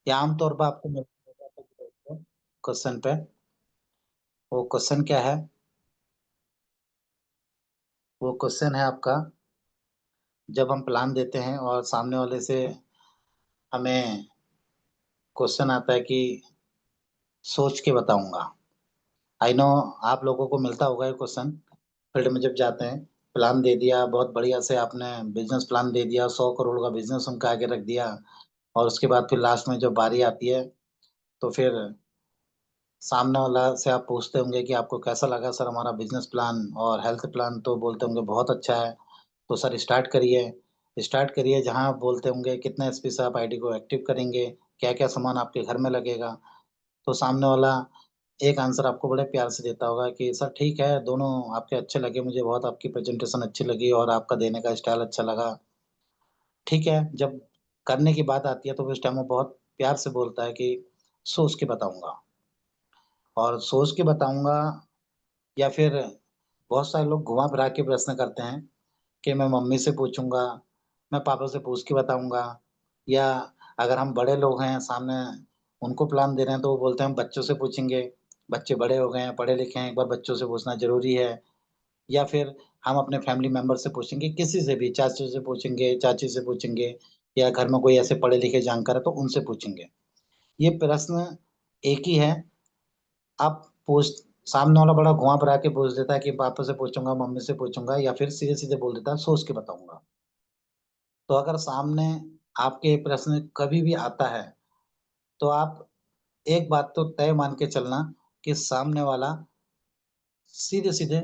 या आमतौर पर आपको मिलता है क्वेश्चन पे। वो क्वेश्चन क्या है? वो क्वेश्चन है आपका, जब हम प्लान देते हैं और सामने वाले से हमें क्वेश्चन आता है कि सोच के बताऊंगा। आई नो, आप लोगों को मिलता होगा ये क्वेश्चन फील्ड में जब जाते हैं। प्लान दे दिया, बहुत बढ़िया से आपने बिजनेस प्लान दे दिया, 100 करोड़ का बिजनेस उनका आगे रख दिया, और उसके बाद फिर लास्ट में जब बारी आती है तो फिर सामने वाला से आप पूछते होंगे कि आपको कैसा लगा सर हमारा बिजनेस प्लान और हेल्थ प्लान, तो बोलते होंगे बहुत अच्छा है। तो सर स्टार्ट करिए। स्टार्ट करिए, जहाँ आप बोलते होंगे कितने एसपी से आप आईडी को एक्टिव करेंगे, क्या क्या सामान आपके घर में लगेगा। तो सामने वाला एक आंसर आपको बड़े प्यार से देता होगा कि सर ठीक है, दोनों आपके अच्छे लगे, मुझे बहुत आपकी प्रेजेंटेशन अच्छी लगी और आपका देने का स्टाइल अच्छा लगा। ठीक है, जब करने की बात आती है तो उस टाइम वो बहुत प्यार से बोलता है कि सोच के बताऊंगा। और सोच के बताऊंगा, या फिर बहुत सारे लोग घुमा फिरा के प्रश्न करते हैं कि मैं मम्मी से पूछूंगा, मैं पापा से पूछ के बताऊंगा, या अगर हम बड़े लोग हैं सामने उनको प्लान दे रहे हैं तो वो बोलते हैं हम बच्चों से पूछेंगे, बच्चे बड़े हो गए हैं, पढ़े लिखे हैं, एक बार बच्चों से पूछना जरूरी है। या फिर हम अपने फैमिली मेंबर से पूछेंगे, किसी से भी, चाचू से पूछेंगे, चाची से पूछेंगे, या घर में कोई ऐसे पढ़े लिखे जानकार है तो उनसे पूछेंगे। ये प्रश्न एक ही है। आप पूछ सामने वाला बड़ा घुमा फिरा के पूछ देता है कि पापा से पूछूंगा, मम्मी से पूछूंगा, या फिर सीधे सीधे बोल देता है सोच के बताऊंगा। तो अगर सामने आपके ये प्रश्न कभी भी आता है तो आप एक बात तो तय मान के चलना कि सामने वाला सीधे सीधे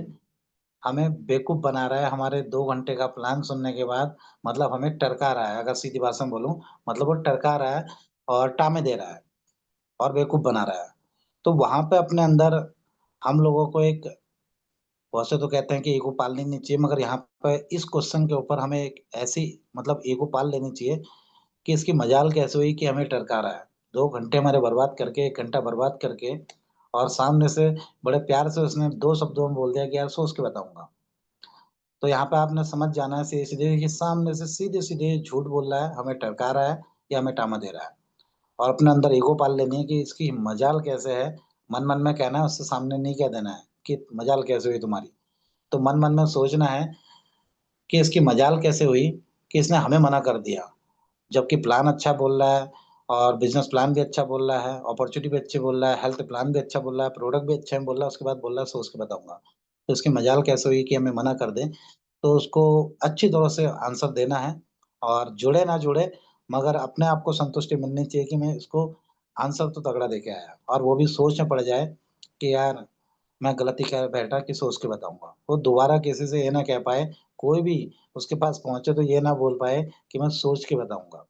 हमें बेवकूफ बना रहा है। हमारे 2 घंटे का प्लान सुनने के बाद मतलब हमें टरका रहा है, अगर सीधी भाषा में बोलूं, मतलब वो टरका रहा है और टामे दे रहा है और बेवकूफ बना रहा है। तो वहां पे अपने अंदर हम लोगों को एक, वैसे तो कहते हैं कि ईगो पालनी नहीं चाहिए, मगर यहाँ पे इस क्वेश्चन के ऊपर हमें एक ऐसी मतलब ईगो पाल लेनी चाहिए कि इसकी मजाल कैसे हुई कि हमें टरका रहा है। 2 घंटे हमारे बर्बाद करके, 1 घंटा बर्बाद करके, और सामने से बड़े प्यार से उसने 2 शब्दों में बोल दिया कि यार सोच के बताऊंगा। तो यहाँ पे आपने समझ जाना है सीधे सीधे कि सामने से सीधे सीधे झूठ बोल रहा है, हमें टरका रहा है या हमें टामा दे रहा है। और अपने अंदर ईगो पाल लेनी है कि इसकी मजाल कैसे है। मन मन में कहना है, उससे सामने नहीं कह देना है कि मजाल कैसे हुई तुम्हारी। तो मन मन में सोचना है कि इसकी मजाल कैसे हुई कि इसने हमें मना कर दिया, जबकि प्लान अच्छा बोल रहा है, और बिजनेस प्लान भी अच्छा बोल रहा है, अपॉर्चुनिटी भी अच्छी बोल रहा है, हेल्थ प्लान भी अच्छा बोल रहा है, प्रोडक्ट भी अच्छा बोल रहा है, उसके बाद बोल रहा है सोच के बताऊंगा। तो इसकी मजाल कैसे हुई कि हमें मना कर दे। तो उसको अच्छी तरह से आंसर देना है, और जुड़े ना जुड़े, मगर अपने आप को संतुष्टि मिलनी चाहिए कि मैं इसको आंसर तो तगड़ा देके आया, और वो भी सोच में पड़ जाए कि यार मैं गलती कर बैठा कि सोच के बताऊंगा। वो दोबारा किसी से ये ना कह पाए, कोई भी उसके पास पहुंचे तो ये ना बोल पाए कि मैं सोच के बताऊंगा।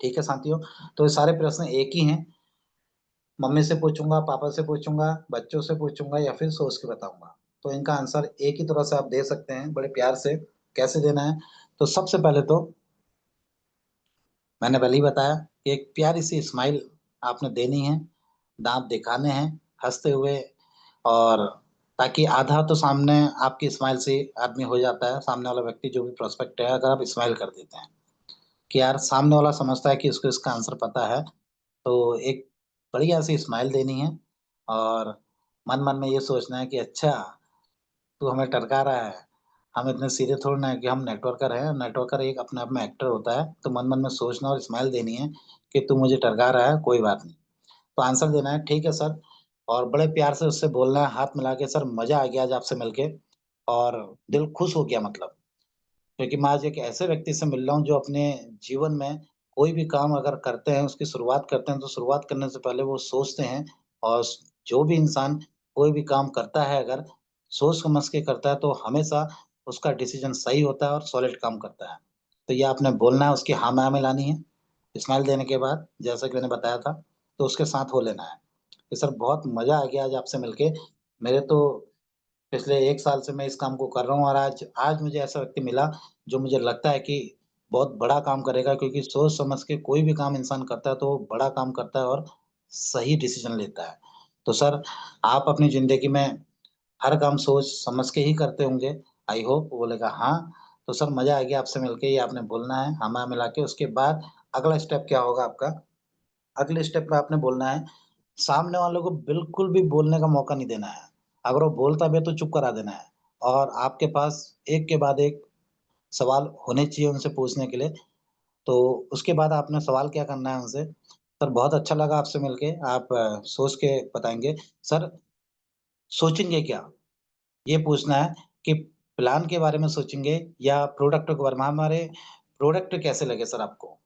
ठीक है साथियों, तो ये सारे प्रश्न एक ही हैं। मम्मी से पूछूंगा, पापा से पूछूंगा, बच्चों से पूछूंगा, या फिर सोच के बताऊंगा। तो इनका आंसर एक ही तरह से आप दे सकते हैं, बड़े प्यार से। कैसे देना है? तो सबसे पहले तो मैंने पहले ही बताया कि एक प्यारी सी स्माइल आपने देनी है, दांत दिखाने हैं हंसते हुए, और ताकि आधा तो सामने आपकी स्माइल से आदमी हो जाता है, सामने वाला व्यक्ति जो भी प्रोस्पेक्ट है, अगर आप स्माइल कर देते हैं कि यार सामने वाला समझता है कि इसको इसका आंसर पता है, तो एक बढ़िया सी स्माइल देनी है। और मन मन में ये सोचना है कि अच्छा, तू हमें टरका रहा है, हम इतने सीधे थोड़ी ना है कि हम नेटवर्कर हैं। नेटवर्कर एक अपने आप में एक्टर होता है। तो मन मन में सोचना और स्माइल देनी है कि तू मुझे टरका रहा है, कोई बात नहीं। तो आंसर देना है ठीक है सर, और बड़े प्यार से उससे बोलना है हाथ मिला के, सर मजा आ गया आज आपसे मिलके, और दिल खुश हो गया, मतलब क्योंकि मैं आज एक ऐसे व्यक्ति से मिल रहा हूँ जो अपने जीवन में कोई भी काम अगर करते हैं, उसकी शुरुआत करते हैं, तो शुरुआत करने से पहले वो सोचते हैं। और जो भी इंसान कोई भी काम करता है, अगर सोच समझ के करता है तो हमेशा उसका डिसीजन सही होता है और सॉलिड काम करता है। तो ये आपने बोलना है, उसकी हाँ में लानी है, स्माइल देने के बाद जैसा कि मैंने बताया था, तो उसके साथ हो लेना है कि सर बहुत मजा आ गया आज आपसे मिलके। मेरे तो पिछले 1 साल से मैं इस काम को कर रहा हूँ, और आज आज मुझे ऐसा व्यक्ति मिला जो मुझे लगता है कि बहुत बड़ा काम करेगा, क्योंकि सोच समझ के कोई भी काम इंसान करता है तो वो बड़ा काम करता है और सही डिसीजन लेता है। तो सर, आप अपनी ज़िंदगी में हर काम सोच समझ के ही करते होंगे, आई होप। वो बोलेगा हाँ। तो सर मज़ा आ गया आपसे मिलके, ये आपने बोलना है हाँ, मैं मिला के। उसके बाद अगला स्टेप क्या होगा आपका? अगले स्टेप पे आपने बोलना है, सामने वाले को बिल्कुल भी बोलने का मौका नहीं देना है। अगर वो बोलता भी है तो चुप करा देना है और आपके पास एक के बाद एक सवाल होने चाहिए उनसे पूछने के लिए। तो उसके बाद आपने सवाल क्या करना है उनसे, "सर बहुत अच्छा लगा आपसे मिलके, आप सोच के बताएँगे।" सर सोचेंगे क्या? ये पूछना है कि प्लान के बारे में सोचेंगे या प्रोडक्ट के बारे में? हमारे प्रोडक्ट कैसे लगे सर आपको?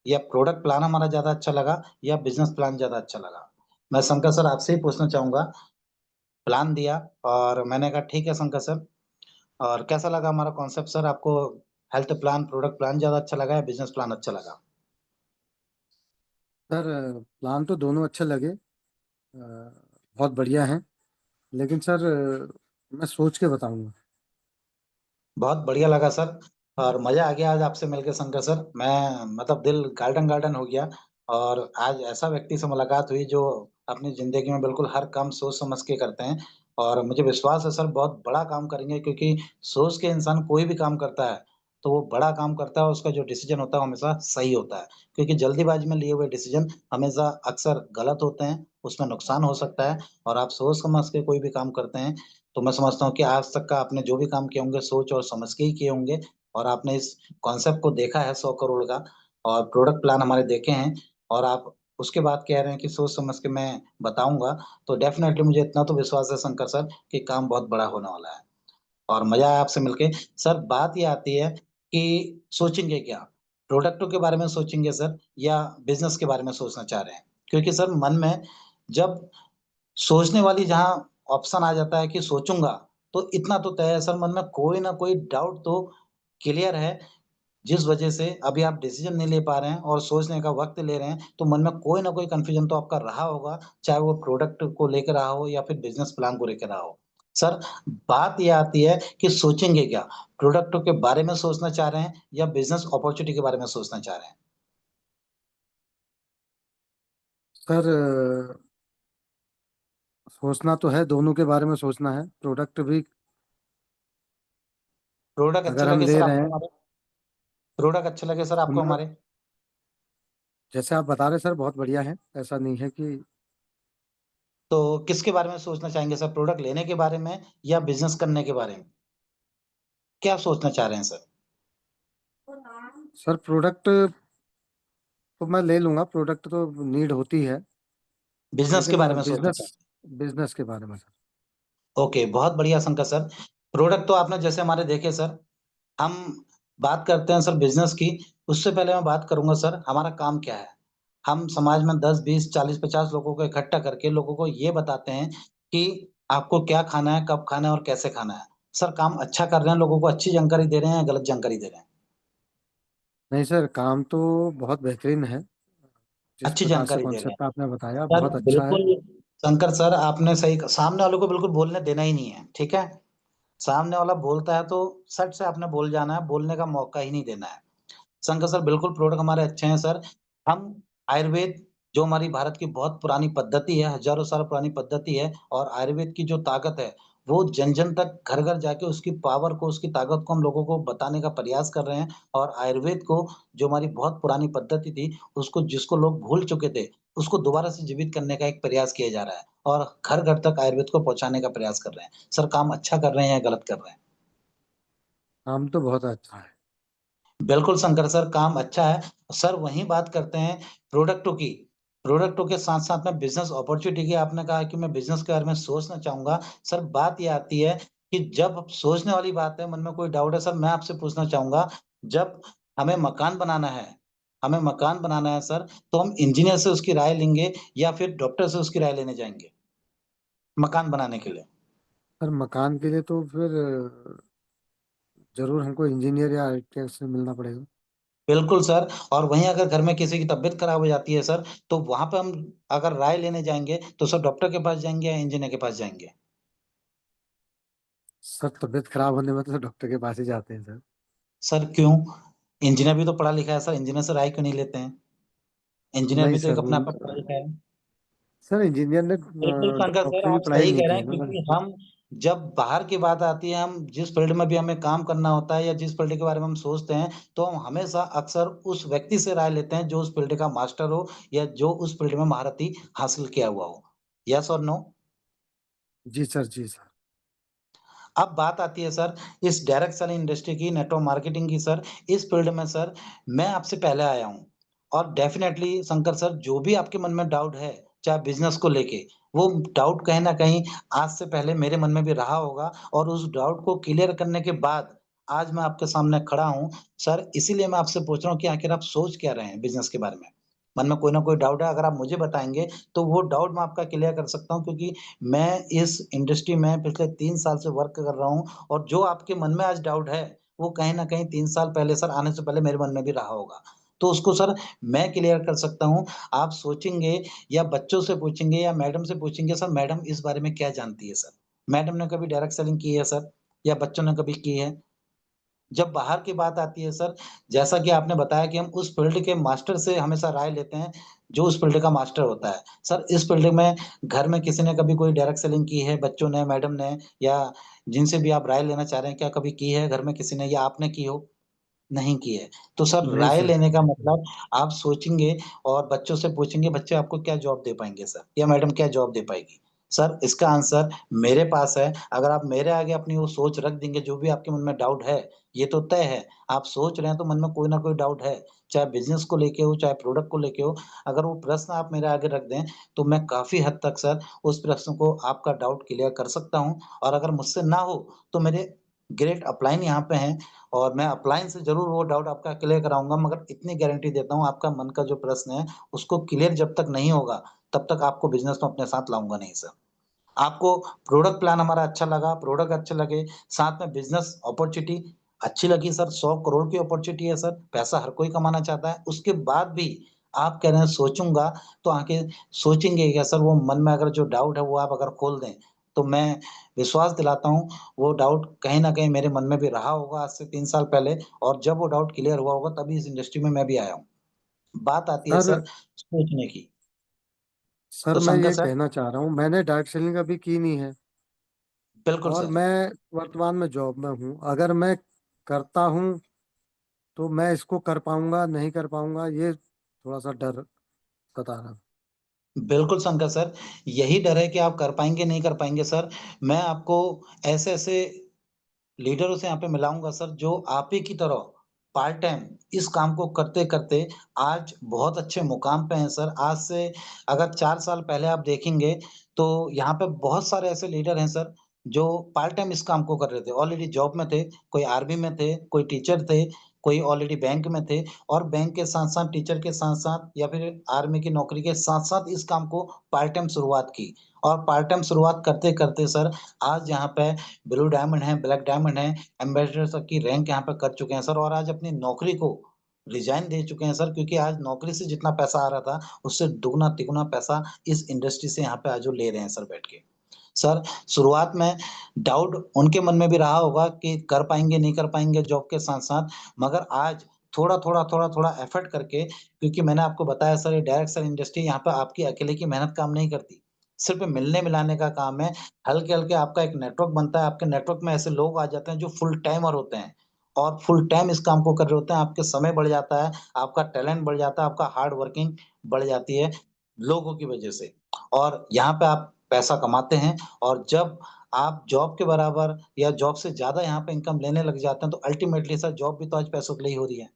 या प्रोडक्ट प्लान हमारा ज़्यादा अच्छा लगा या बिज़नेस प्लान ज़्यादा अच्छा लगा? मैं शंकर सर आपसे ही पूछना चाहूँगा, प्लान दिया और मैंने कहा ठीक है शंकर सर और कैसा लगा हमारा कॉन्सेप्ट सर आपको हेल्थ प्लान, प्रोडक्ट प्लान ज़्यादा अच्छा लगा या बिज़नेस प्लान अच्छा लगा? सर प्लान तो दोनों अच्छे लगे, बहुत बढ़िया हैं, लेकिन सर मैं सोच के बताऊँगा। बहुत बढ़िया लगा सर और मज़ा आ गया आज आपसे मिलके शंकर सर। मैं मतलब दिल गार्डन-गार्डन हो गया और आज ऐसा व्यक्ति से मुलाकात हुई जो अपनी ज़िंदगी में बिल्कुल हर काम सोच समझ के करते हैं और मुझे विश्वास है सर बहुत बड़ा काम करेंगे क्योंकि सोच के इंसान कोई भी काम करता है, तो वो बड़ा काम करता है और उसका जो डिसीज़न होता है वो हमेशा सही होता है। क्योंकि जल्दीबाज़ी में लिए हुए डिसीज़न हमेशा अक्सर गलत होते हैं, उसमें नुकसान हो सकता है और आप सोच समझ के कोई भी काम करते हैं तो मैं समझता हूँ कि आज तक का आपने जो भी काम किए होंगे सोच और समझ के ही किए होंगे और आपने इस कॉन्सेप्ट को देखा है 100 करोड़ का और प्रोडक्ट प्लान हमारे देखे हैं और आप उसके बाद कह रहे हैं कि सोच समझ के मैं बताऊँगा, तो डेफ़िनेटली मुझे इतना तो विश्वास है शंकर सर कि काम बहुत बड़ा होने वाला है और मज़ा आया आपसे मिलके। सर बात ये आती है कि सोचेंगे क्या? प्रोडक्टों के बारे में सोचेंगे सर या बिज़नेस के बारे में सोचना चाह रहे हैं? क्योंकि सर मन में जब सोचने वाली जहाँ ऑप्शन आ जाता है कि सोचूँगा, तो इतना तो तय है सर मन में कोई न कोई डाउट तो क्लियर है, जिस वजह से अभी आप डिसीज़न नहीं ले पा रहे हैं और सोचने का वक़्त ले रहे हैं, तो मन में कोई न कोई कन्फ्यूज़न तो आपका रहा होगा, चाहे वो प्रोडक्ट को लेके रहा हो या फिर बिज़नेस प्लान को लेके रहा हो। सर, बात ये आती है कि सोचेंगे क्या? प्रोडक्टों के बारे में सोचना चाह रहे हैं या बिज़नेस अपॉर्च्युनिटी के बारे में सोचना चाह रहे हैं? सर सोचना तो है, दोनों के बारे में सोचना है, प्रोडक्ट भी प्रोडक्ट अच्छे अगर हम लगे ले सर रहे आपको हैं, हमारे? प्रोडक्ट अच्छे लगे सर आपको सुनना हमारे? जैसे आप बता रहे हैं सर बहुत बढ़िया है, ऐसा नहीं है कि तो किसके बारे में सोचना चाहेंगे सर, प्रोडक्ट लेने के बारे में या बिज़नेस करने के बारे में? क्या सोचना चाह रहे हैं सर? सर प्रोडक्ट तो मैं ले लूँगा, प्रोडक्ट तो नीड होती है, बिज़नेस के लेकिन बारे में सोचना बिज़नेस चाहते हैं। बिज़नेस के बारे में सर। ओके, बहुत बढ़िया शंकर सर। प्रोडक्ट तो आपने जैसे हमारे देखे सर, हम बात करते हैं सर बिज़नेस की, उससे पहले मैं बात करूँगा सर हमारा काम क्या है? हम समाज में 10, 20, 40, 50 लोगों को इकट्ठा करके लोगों को ये बताते हैं कि आपको क्या खाना है, कब खाना है और कैसे खाना है। सर काम अच्छा कर रहे हैं, लोगों को अच्छी जानकारी दे रहे हैं या गलत जानकारी दे रहे हैं? नहीं सर, काम तो बहुत बेहतरीन है, जिस अच्छी प्रकार से जानकारी दे रहे हैं। कॉन्सेप्ट आपने बताया सर, बहुत अच्छा है। बिल्कुल शंकर सर आपने सही क सामने वाले को बिल्कुल बोलने देना ही नहीं है, ठीक है? सामने वाला बोलता है तो सट से आपने बोल जाना है, बोलने का मौका ही नहीं देना है। शंकर सर बिल्कुल प्रोडक्ट हमारे अच्छे हैं सर। हम आयुर्वेद जो हमारी भारत की बहुत पुरानी पद्धति है, हज़ारों साल पुरानी पद्धति है और आयुर्वेद की जो ताकत है, वो जन-जन तक घर-घर जाके उसकी पावर को, उसकी ताकत को हम लोगों को बताने का प्रयास कर रहे हैं और आयुर्वेद को जो हमारी बहुत पुरानी पद्धति थी, उसको जिसको लोग भूल चुके थे, उसको दोबारा से जीवित करने का एक प्रयास किया जा रहा है और घर-घर तक आयुर्वेद को पहुँचाने का प्रयास कर रहे हैं। सर काम अच्छा कर रहे हैं या गलत कर रहे हैं? काम तो बहुत अच्छा है। बिल्कुल शंकर सर, काम अच्छा है। सर वहीं बात करते हैं प्रोडक्टों की। प्रोडक्टों के साथ-साथ में बिज़नेस अपॉर्च्युनिटी की आपने कहा कि मैं बिज़नेस के बारे में सोचना चाहूँगा। सर बात ये आती है कि जब सोचने वाली बात है, मन में कोई डाउट है सर मैं आपसे पूछना चाहूँगा, जब हमें मकान बनाना है सर, तो हम इंजीनियर से उसकी राय लेंगे या फिर डॉक्टर से उसकी राय लेने जाएँगे, मकान बनाने के लिए? सर मकान के लिए तो फिर ज़रूर हमको इंजीनियर या आर्किटेक्ट से मिलना पड़ेगा। बिल्कुल सर और वहीं अगर घर में किसी की तबीयत खराब हो जाती है सर, तो वहाँ पे हम अगर राय लेने जाएँगे, तो सर डॉक्टर के पास जाएँगे या इंजीनियर के पास जाएँगे? सर तबीयत खराब होने में तो डॉक्टर के पास ही जाते हैं सर। सर क्यों? इंजीनियर भी तो पढ़ा लिखा है सर, इंजीनियर से राय क्यों नहीं लेते हैं? इंजीनियर नहीं भी तो एक सर, अपने आप में पढ़ा लिखा है। सर इंजीनियर ने बिल्कुल शंकर सर डॉक्टरी की आप पढ़ाई सही नहीं कह की रहे है हैं ना सर। जब बाहर की बात आती है, हम जिस फील्ड में भी हमें काम करना होता है या जिस फील्ड के बारे में हम सोचते हैं, तो हम हमेशा अक्सर उस व्यक्ति से राय लेते हैं जो उस फील्ड का मास्टर हो या जो उस फील्ड में महारथी हासिल किया हुआ हो। यस और नो? जी सर, जी सर। अब बात आती है सर इस डायरेक्ट सेलिंग इंडस्ट्री की, नेटवर्क मार्केटिंग की सर, इस फील्ड में सर मैं आपसे पहले आया हूँ और डेफ़िनेटली शंकर सर जो भी आपके मन में डाउट है, चाहे बिज़नेस को लेके, वो डाउट कहीं न कहीं आज से पहले मेरे मन में भी रहा होगा और उस डाउट को क्लियर करने के बाद आज मैं आपके सामने खड़ा हूँ। सर इसीलिए मैं आपसे पूछ रहा हूँ कि आखिर आप सोच क्या रहे हैं बिज़नेस के बारे में? मन में कोई ना कोई डाउट है, अगर आप मुझे बताएँगे तो वो डाउट मैं आपका क्लियर कर सकता हूँ क्योंकि मैं इस इंडस्ट्री में पिछले 3 साल से वर्क कर रहा हूँ और जो आपके मन में आज डाउट है, वो कहीं न कहीं 3 साल पहले सर आने से पहले मेरे मन में भी रहा होगा। तो उसको सर मैं क्लियर कर सकता हूँ। आप सोचेंगे या बच्चों से पूछेंगे या मैडम से पूछेंगे, "सर मैडम इस बारे में क्या जानती है सर?" मैडम ने कभी डायरेक्ट सेलिंग की है सर? या बच्चों ने कभी की है? जब बाहर की बात आती है सर, जैसा कि आपने बताया कि हम उस फ़ील्ड के मास्टर से हमेशा राय लेते हैं, जो उस फ़ील्ड का मास्टर होता है। सर इस फ़ील्ड में घर में किसी ने कभी कोई डायरेक्ट सेलिंग की है, बच्चों ने, मैडम ने या जिनसे भी आप राय लेना चाह रहे हैं, क्या कभी की है घर में किसी ने या आपने की हो? नहीं की है। तो सर नहीं राय सर। लेने का मतलब आप सोचेंगे और बच्चों से पूछेंगे, बच्चे आपको क्या जवाब दे पाएँगे सर? या मैडम क्या जवाब दे पाएगी? सर इसका आंसर मेरे पास है। अगर आप मेरे आगे अपनी वो सोच रख देंगे, जो भी आपके मन में डाउट है, ये तो तय है। आप सोच रहे हैं तो मन में कोई ना कोई डाउट है, चाहे बिज़नेस को लेके हो, चाहे प्रोडक्ट को लेके हो। अगर वो प्रश्न आप मेरे आगे रख दें, तो मैं काफ़ी हद तक सर उस प्रश्न को आपका डाउट क्लियर कर सकता हूँ और अगर मुझसे ना हो, तो मेरे ग्रेट अपलाइन यहाँ पे हैं और मैं अपलाइन से ज़रूर वो डाउट आपका क्लियर कराऊँगा, मगर इतनी गारंटी देता हूँ, आपका मन का जो प्रश्न है, उसको क्लियर जब तक नहीं होगा, तब तक आपको बिज़नेस में अपने साथ लाऊँगा नहीं सर। आपको प्रोडक्ट प्लान हमारा अच्छा लगा, प्रोडक्ट अच्छे लगे, साथ में बिज़नेस अपॉर्च्युनिटी अच्छी लगी सर, 100 करोड़ की अपॉर्च्युनिटी है सर, पैसा हर कोई कमाना चाहता है। उसके बाद भी आप कह रहे हैं सोचूँगा, तो आगे सोचेंगे क्या सर वो मन में अगर जो डाउट है वो आप अगर खोल दें, तो मैं विश्वास दिलाता हूँ, वो डाउट कहीं न कहीं मेरे मन में भी रहा होगा आज से 3 साल पहले और जब वो डाउट क्लियर हुआ होगा तभी इस इंडस्ट्री में मैं भी आया हूँ। बात आती है सर सर सोचने की, सर तो मैं शंकर ये सर कहना चाह रहा हूँ, मैंने डायरेक्ट सेलिंग अभी की नहीं है बिल्कुल और सर। मैं वर्तमान में जॉब में हूँ। अगर मैं करता हूँ तो मैं इसको कर पाऊँगा, नहीं कर पाऊँगा, ये थोड़ा-सा डर सता रहा है। बिल्कुल शंकर सर, यही डर है कि आप कर पाएँगे, नहीं कर पाएँगे सर। मैं आपको ऐसे-ऐसे लीडरों से यहाँ पे मिलाऊँगा सर, जो आप ही की तरह पार्ट टाइम इस काम को करते-करते आज बहुत अच्छे मुकाम पे हैं सर। आज से अगर 4 साल पहले आप देखेंगे, तो यहाँ पे बहुत सारे ऐसे लीडर हैं सर, जो पार्ट टाइम इस काम को कर रहे थे। ऑलरेडी जॉब में थे, कोई आर्मी में थे, कोई टीचर थे, कोई ऑलरेडी बैंक में थे और बैंक के साथ-साथ, टीचर के साथ-साथ या फिर आर्मी की नौकरी के साथ-साथ इस काम को पार्ट टाइम शुरुआत की। और पार्ट टाइम शुरुआत करते-करते सर, आज यहाँ पे ब्लू डायमंड है, ब्लैक डायमंड है, एम्बेसडर तक की रैंक यहाँ पे कर चुके हैं सर और आज अपनी नौकरी को रिज़ाइन दे चुके हैं सर क्योंकि आज नौकरी से जितना पैसा आ रहा था, उससे दुगना-तिगुना पैसा इस इंडस्ट्री से यहाँ पे आज वो ले रहे हैं सर बैठ के। सर, शुरुआत में डाउट उनके मन में भी रहा होगा कि कर पाएँगे, नहीं कर पाएँगे जॉब के साथ-साथ, मगर आज थोड़ा-थोड़ा, थोड़ा-थोड़ा एफर्ट करके क्योंकि मैंने आपको बताया सर ये डायरेक्ट सेल इंडस्ट्री यहाँ पे आपकी अकेले की मेहनत काम नहीं करती। सिर्फ़ मिलने-मिलाने का काम है। हल्के-हल्के आपका एक नेटवर्क बनता है, आपके नेटवर्क में ऐसे लोग आ जाते हैं जो फुल टाइमर होते हैं और फुल टाइम इस काम को कर रहे होते हैं, आपके समय बढ़ जाता है, आपका टैलेंट बढ़ जाता है, आपका हार्ड वर्किंग बढ़ जाती है, लोगों की वजह से और यहाँ पे आप पैसा कमाते हैं और जब आप जॉब के बराबर या जॉब से ज़्यादा यहाँ पे इनकम लेने लग जाते हैं, तो अल्टीमेटली सर जॉब भी तो आज पैसों के लिए ही हो रही है।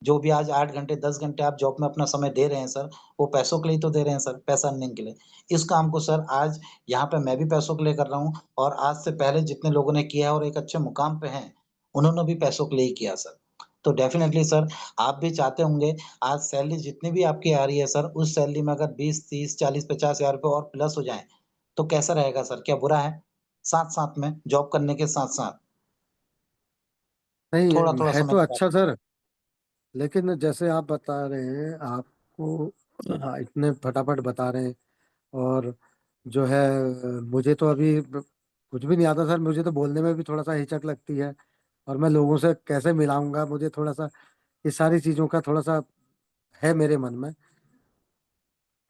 जो भी आज 8 घंटे, 10 घंटे आप जॉब में अपना समय दे रहे हैं सर, वो पैसों के लिए ही तो दे रहे हैं सर, पैसा अर्निंग के लिए। इस काम को सर आज यहाँ पे मैं भी पैसों के लिए कर रहा हूँ और आज से पहले जितने लोगों ने किया है और एक अच्छे मुकाम पे हैं, उन्होंने भी पैसों के लिए ही किया सर। तो डेफ़िनेटली सर, आप भी चाहते होंगे आज सैलरी जितनी भी आपकी आ रही है सर, उस सैलरी में अगर 20, 30, 40, 50 हज़ार रुपए और प्लस हो जाएँ, तो कैसा रहेगा सर? क्या बुरा है? साथ-साथ में, जॉब करने के साथ-साथ, नहीं, थोड़ा-थोड़ा है समय तो निकाल अच्छा सर, लेकिन जैसे आप बता रहे हैं, आपको हाँ, इतने फटाफट बता रहे हैं और जो है मुझे तो अभी कुछ भी नहीं आता सर, मुझे तो बोलने में भी थोड़ा-सा हिचक लगती है और मैं लोगों से कैसे मिलाऊँगा, मुझे थोड़ा-सा ये सारी चीज़ों का थोड़ा-सा है मेरे मन में।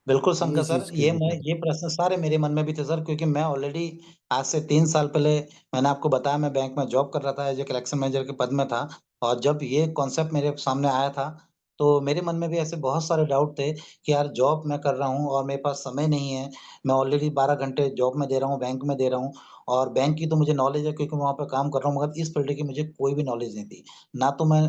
बिल्कुल शंकर ये सर, चीज के लिए। ये प्रश्न सारे मेरे मन में भी थे सर, क्योंकि मैं ऑलरेडी आज से 3 साल पहले, मैंने आपको बताया, मैं बैंक में जॉब कर रहा था, एज ए कलेक्शन मैनेजर के पद में था। और जब ये कॉन्सेप्ट मेरे सामने आया था, तो मेरे मन में भी ऐसे बहुत सारे डाउट थे कि यार जॉब मैं कर रहा हूँ और मेरे पास समय नहीं है। मैं ऑलरेडी 12 घंटे जॉब में दे रहा हूँ, बैंक में दे रहा हूँ। और बैंक की तो मुझे नॉलेज है, क्योंकि मैं वहाँ पे काम कर रहा हूँ, मगर इस फील्ड की मुझे कोई भी नॉलेज नहीं थी। ना तो मैं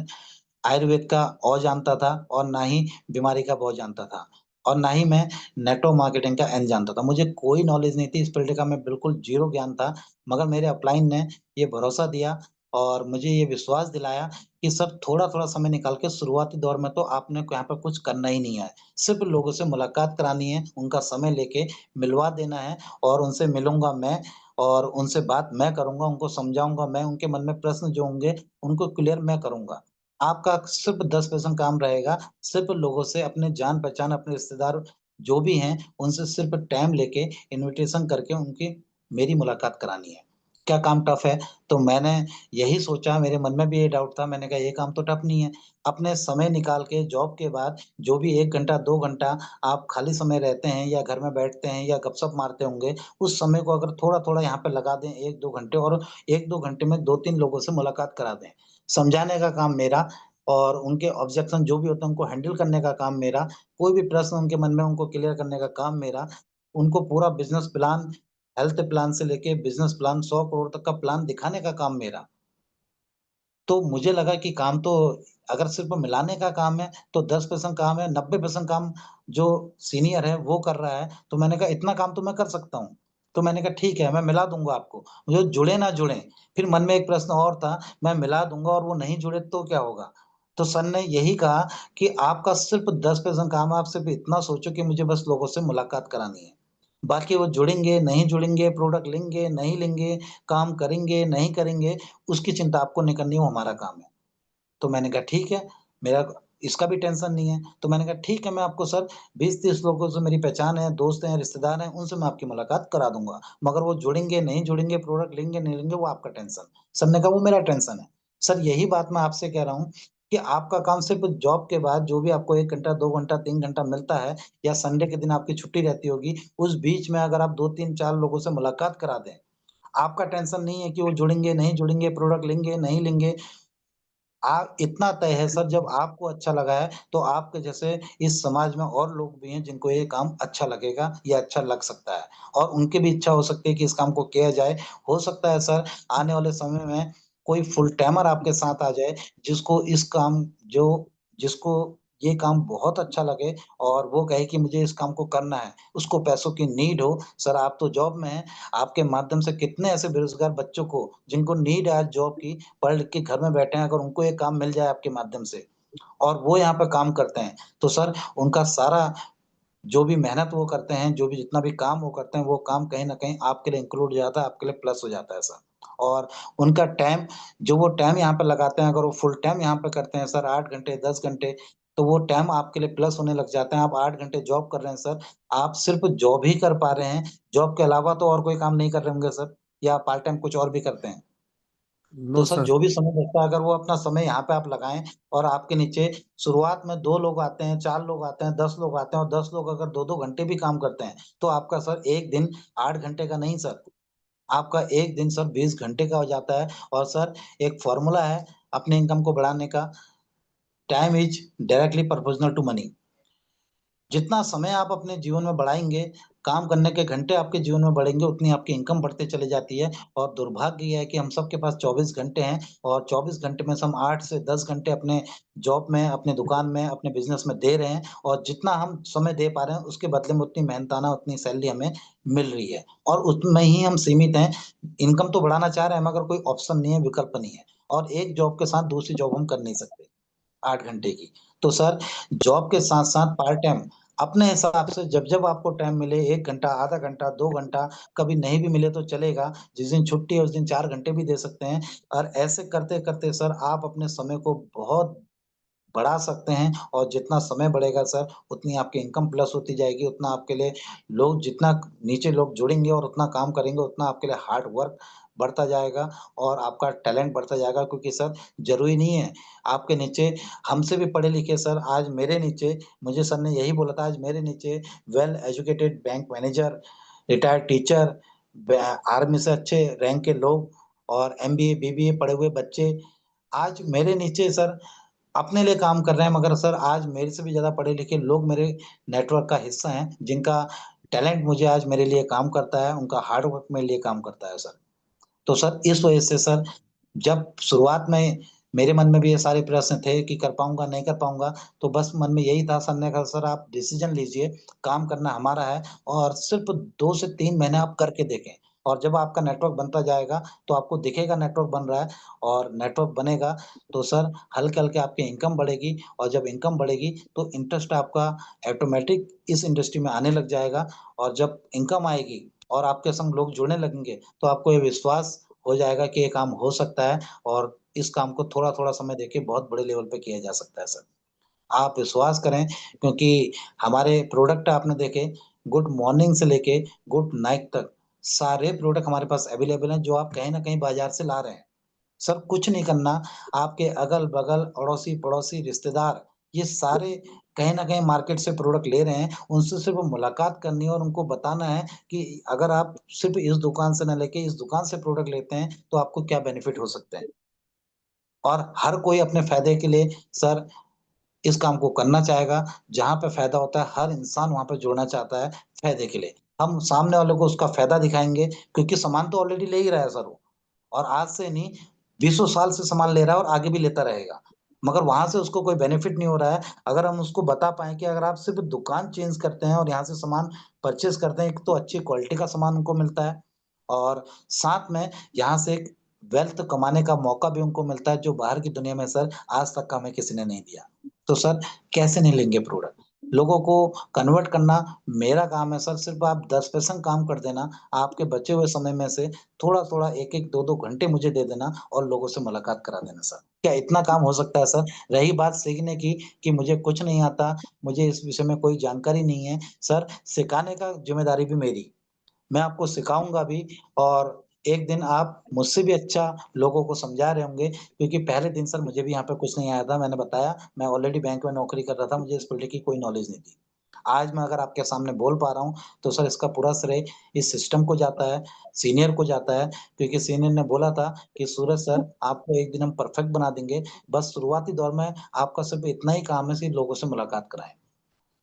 आयुर्वेद का अ जानता था, और ना ही बीमारी का ब जानता था, और ना ही मैं नेटवर्क मार्केटिंग का एन जानता था। मुझे कोई नॉलेज नहीं थी, इस फील्ड का मैं बिल्कुल ज़ीरो ज्ञान था। मगर मेरे अपलाइन ने ये भरोसा दिया और मुझे ये विश्वास दिलाया कि सर थोड़ा-थोड़ा समय निकाल के शुरुआती दौर में तो आपने को यहाँ पे कुछ करना ही नहीं है। सिर्फ़ लोगों से मुलाकात करानी है, उनका समय लेके मिलवा देना है, और उनसे मिलूँगा मैं, और उनसे बात मैं करूँगा, उनको समझाऊँगा मैं, उनके मन में प्रश्न जो होंगे, उनको क्लियर मैं करूँगा। आपका सिर्फ़ 10% काम रहेगा, सिर्फ़ लोगों से, अपने जान-पहचान, अपने रिश्तेदार जो भी हैं, उनसे सिर्फ़ टाइम लेके, इन्विटेशन करके उनकी मेरी मुलाकात करानी है। क्या काम टफ़ है? तो मैंने यही सोचा, मेरे मन में भी ये डाउट था, मैंने कहा ये काम तो टफ़ नहीं है। अपने समय निकाल के जॉब के बाद जो भी 1 घंटा, 2 घंटा आप खाली समय रहते हैं, या घर में बैठते हैं, या गपशप मारते होंगे, उस समय को अगर थोड़ा-थोड़ा यहाँ पे लगा दें, 1-2 घंटे, और 1-2 घंटे में 2-3 लोगों से मुलाकात करा दें। समझाने का काम मेरा, और उनके ऑब्जेक्शन जो भी होते हैं उनको हैंडल करने का काम मेरा, कोई भी प्रश्न उनके मन में उनको क्लियर करने का काम मेरा, उनको पूरा बिज़नेस प्लान, हेल्थ प्लान से लेके बिज़नेस प्लान 100 करोड़ तक का प्लान दिखाने का काम मेरा। तो मुझे लगा कि काम तो अगर सिर्फ़ मिलाने का काम है, तो 10% काम है, 90% काम जो सीनियर है वो कर रहा है, तो मैंने कहा इतना काम तो मैं कर सकता हूँ। तो मैंने कहा ठीक है, मैं मिला दूँगा आपको, जो जुड़े ना जुड़े। फिर मन में एक प्रश्न और था, मैं मिला दूँगा और वो नहीं जुड़े तो क्या होगा? तो सर ने यही कहा कि आपका सिर्फ़ 10% काम है, आप सिर्फ़ इतना सोचो कि मुझे बस लोगों से मुलाकात करानी है। बाकी वो जुड़ेंगे, नहीं जुड़ेंगे, प्रोडक्ट लेंगे, नहीं लेंगे, काम करेंगे, नहीं करेंगे, उसकी चिंता आपको नहीं करनी, वो हमारा काम है। तो मैंने कहा ठीक है, मेरा इसका भी टेंशन नहीं है। तो मैंने कहा ठीक है, मैं आपको सर 20-30 लोगों से मेरी पहचान है, दोस्त हैं, रिश्तेदार हैं, उनसे मैं आपकी मुलाकात करा दूँगा। मगर वो जुड़ेंगे, नहीं जुड़ेंगे, प्रोडक्ट लेंगे, नहीं लेंगे, वो आपका टेंशन। सर ने कहा वो मेरा टेंशन है। सर यही बात मैं आपसे कह रहा हूँ कि आपका काम सिर्फ़ जॉब के बाद जो भी आपको 1 घंटा, 2 घंटा, 3 घंटा मिलता है, या संडे के दिन आपकी छुट्टी रहती होगी, उस बीच में अगर आप 2, 3, 4 लोगों से मुलाकात करा दें, आपका टेंशन नहीं है कि वो जुड़ेंगे, नहीं जुड़ेंगे, प्रोडक्ट लेंगे, नहीं लेंगे। इतना तय है सर, जब आपको अच्छा लगा है, तो आपके जैसे इस समाज में और लोग भी हैं जिनको ये काम अच्छा लगेगा या अच्छा लग सकता है, और उनकी भी इच्छा हो सकती है कि इस काम को किया जाए। हो सकता है सर आने वाले समय में कोई फुल टाइमर आपके साथ आ जाए, जिसको इस काम जो जिसको ये काम बहुत अच्छा लगे, और वो कहे कि मुझे इस काम को करना है, उसको पैसों की नीड हो। सर आप तो जॉब में हैं, आपके माध्यम से कितने ऐसे बेरोज़गार बच्चों को, जिनको नीड है आज जॉब की, पढ़ लिख के घर में बैठे हैं, अगर उनको ये काम मिल जाए आपके माध्यम से, और वो यहाँ पे काम करते हैं, तो सर उनका सारा जो भी मेहनत वो करते हैं, जो भी जितना भी काम वो करते हैं, वो काम कहीं न कहीं आपके लिए इंक्लूड हो जाता है, आपके लिए प्लस हो जाता है सर। और उनका टाइम, जो वो टाइम यहाँ पे लगाते हैं, अगर वो फुल टाइम यहाँ पे करते हैं सर, 8 घंटे, 10 घंटे, तो वो टाइम आपके लिए प्लस होने लग जाते हैं। आप 8 घंटे जॉब कर रहे हैं सर, आप सिर्फ़ जॉब ही कर पा रहे हैं, जॉब के अलावा तो और कोई काम नहीं कर रहे होंगे सर, या पार्ट टाइम कुछ और भी करते हैं? तो नो सर सर। जो भी समय बचता है, अगर वो अपना समय यहाँ पे आप लगाएँ, और आपके नीचे शुरुआत में 2 लोग आते हैं, 4 लोग आते हैं, 10 लोग आते हैं, और 10 लोग अगर 2-2 घंटे भी काम करते हैं, तो आपका सर 1 दिन 8 घंटे का नहीं सर, आपका 1 दिन सर 20 घंटे का हो जाता है। और सर एक फ़ॉर्मूला है अपनी इनकम को बढ़ाने का, time is directly proportional to money. जितना समय आप अपने जीवन में बढ़ाएँगे, काम करने के घंटे आपके जीवन में बढ़ेंगे, उतनी आपकी इनकम बढ़ते चली जाती है। और दुर्भाग्य ये है कि हम सबके पास 24 घंटे हैं, और 24 घंटे में से हम 8 से 10 घंटे अपने जॉब में, अपनी दुकान में, अपने बिज़नेस में दे रहे हैं, और जितना हम समय दे पा रहे हैं, उसके बदले में उतनी मेहनताना, उतनी सैलरी हमें मिल रही है, और उसमें ही हम सीमित हैं। इनकम तो बढ़ाना चाह रहे हैं, मगर कोई ऑप्शन नहीं है, विकल्प नहीं है, और एक जॉब के साथ दूसरी जॉब हम कर नहीं सकते। 8 घंटे की। तो सर जॉब के साथ-साथ पार्ट टाइम अपने हिसाब से जब-जब आपको टाइम मिले, 1 घंटा, आधा घंटा, 2 घंटा, कभी नहीं भी मिले तो चलेगा। जिस दिन छुट्टी है उस दिन 4 घंटे भी दे सकते हैं, और ऐसे करते-करते सर आप अपने समय को बहुत बढ़ा सकते हैं, और जितना समय बढ़ेगा सर, उतनी आपकी इनकम प्लस होती जाएगी, उतना आपके लिए लोग, जितना नीचे लोग जुड़ेंगे और उतना काम करेंगे, उतना आपके लिए हार्ड वर्क बढ़ता जाएगा और आपका टैलेंट बढ़ता जाएगा क्योंकि सर ज़रूरी नहीं है, आपके नीचे हमसे भी पढ़े-लिखे सर आज मेरे नीचे मुझे सर ने यही बोला था आज मेरे नीचे well educated bank manager, retired teacher, ब आर्मी से अच्छे रैंक के लोग और एमबीए, बीबीए पढ़े हुए बच्चे, आज मेरे नीचे सर अपने लिए काम कर रहे हैं मगर सर आज मेरे से भी ज़्यादा पढ़े-लिखे लोग मेरे नेटवर्क का हिस्सा हैं, जिनका टैलेंट मुझे आज मेरे लिए काम करता है, उनका हार्ड वर्क मेरे लिए काम करता है सर। तो सर इस वजह से सर जब शुरुआत में मेरे मन में भी ये सारे प्रश्न थे कि कर पाऊँगा, नहीं कर पाऊँगा, तो बस मन में यही था सर ने कहा सर आप डिसीज़न लीजिए, काम करना हमारा है और सिर्फ़ 2 से 3 महीने आप करके देखें और जब आपका नेटवर्क बनता जाएगा, तो आपको दिखेगा नेटवर्क बन रहा है और नेटवर्क बनेगा, तो सर हल्के-हल्के आपकी इनकम बढ़ेगी और जब इनकम बढ़ेगी, तो इंटरेस्ट आपका ऑटोमैटिक इस इंडस्ट्री में आने लग जाएगा और जब इनकम आएगी और आपके संग लोग जुड़ने लगेंगे, तो आपको ये विश्वास हो जाएगा कि ये काम हो सकता है और इस काम को थोड़ा-थोड़ा समय देके बहुत बड़े लेवल पे किया जा सकता है सर। आप विश्वास करें क्योंकि हमारे प्रोडक्ट आपने देखे गुड मॉर्निंग से लेके गुड नाइट तक सारे प्रोडक्ट हमारे पास अवेलेबल हैं जो आप कहीं न कहीं बाज़ार से ला रहे हैं। सर कुछ नहीं करना, आपके अगल-बगल, अड़ोसी-पड़ोसी, रिश्तेदार, ये सारे कहीं न कहीं मार्केट से प्रोडक्ट ले रहे हैं, उनसे सिर्फ़ मुलाकात करनी है और उनको बताना है कि अगर आप सिर्फ़ इस दुकान से ना लेके इस दुकान से प्रोडक्ट लेते हैं, तो आपको क्या बेनिफिट हो सकते हैं। और हर कोई अपने फ़ायदे के लिए सर इस काम को करना चाहेगा, जहाँ पे फ़ायदा होता है, हर इंसान वहाँ पे जुड़ना चाहता है फ़ायदे के लिए। हम सामने वाले को उसका फ़ायदा दिखाएँगे क्योंकि सामान तो ऑलरेडी ले ही रहा है सर वो। और आज से नहीं, बीसों साल से सामान ले रहा है और आगे भी लेता रहेगा। मगर वहाँ से उसको कोई बेनिफिट नहीं हो रहा है। अगर हम उसको बता पाएँ कि अगर आप सिर्फ़ दुकान चेंज करते हैं और यहाँ से सामान परचेज़ करते हैं, एक तो अच्छी क्वालिटी का सामान उनको मिलता है और साथ में यहाँ से एक वेल्थ कमाने का मौका भी उनको मिलता है, जो बाहर की दुनिया में सर आज तक का हमें किसी ने नहीं दिया। तो सर कैसे नहीं लेंगे प्रोडक्ट? लोगों को कन्वर्ट करना मेरा काम है सर, सिर्फ़ आप 10% काम कर देना, आपके बचे हुए समय में से थोड़ा-थोड़ा 1-1, 2-2 घंटे मुझे दे देना और लोगों से मुलाकात करा देना सर। क्या इतना काम हो सकता है सर? रही बात सीखने की कि मुझे कुछ नहीं आता, मुझे इस विषय में कोई जानकारी नहीं है, सर सिखाने का ज़िम्मेदारी भी मेरी। मैं आपको सिखाऊँगा भी और एक दिन आप मुझसे भी अच्छा लोगों को समझा रहे होंगे क्योंकि पहले दिन सर मुझे भी यहाँ पे कुछ नहीं आया था। मैंने बताया मैं ऑलरेडी बैंक में नौकरी कर रहा था, मुझे इस फील्ड की कोई नॉलेज नहीं थी। आज मैं अगर आपके सामने बोल पा रहा हूँ, तो सर इसका पूरा श्रेय इस सिस्टम को जाता है, सीनियर को जाता है क्योंकि सीनियर ने बोला था कि सूरज सर आपको एक दिन हम परफेक्ट बना देंगे, बस शुरुआती दौर में आपका सिर्फ़ इतना ही काम है कि लोगों से मुलाकात कराएँ।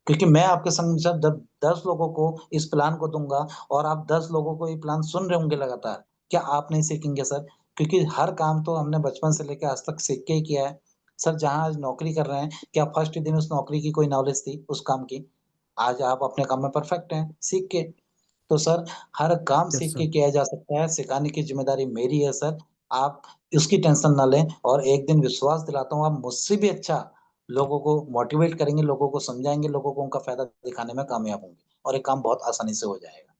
क्योंकि मैं आपके संग जब जब 10 लोगों को इस प्लान को दूँगा और आप 10 लोगों को ये प्लान सुन रहे होंगे लगातार, क्या आप नहीं सीखेंगे सर? क्योंकि हर काम तो हमने बचपन से लेके आज तक सीख के ही किया है। सर जहाँ आज नौकरी कर रहे हैं, क्या फर्स्ट दिन उस नौकरी की कोई नॉलेज थी उस काम की? आज आप अपने काम में परफेक्ट हैं, सीख के। तो सर हर काम यस सीख के सर। किया जा सकता है, सिखाने की ज़िम्मेदारी मेरी है सर। आप उसकी टेंशन ना लें और एक दिन विश्वास दिलाता हूँ आप मुझसे भी अच्छा लोगों को मोटिवेट करेंगे, लोगों को समझाएँगे, लोगों को उनका फ़ायदा दिखाने में कामयाब होंगे और ये काम बहुत आसानी से हो जाएगा।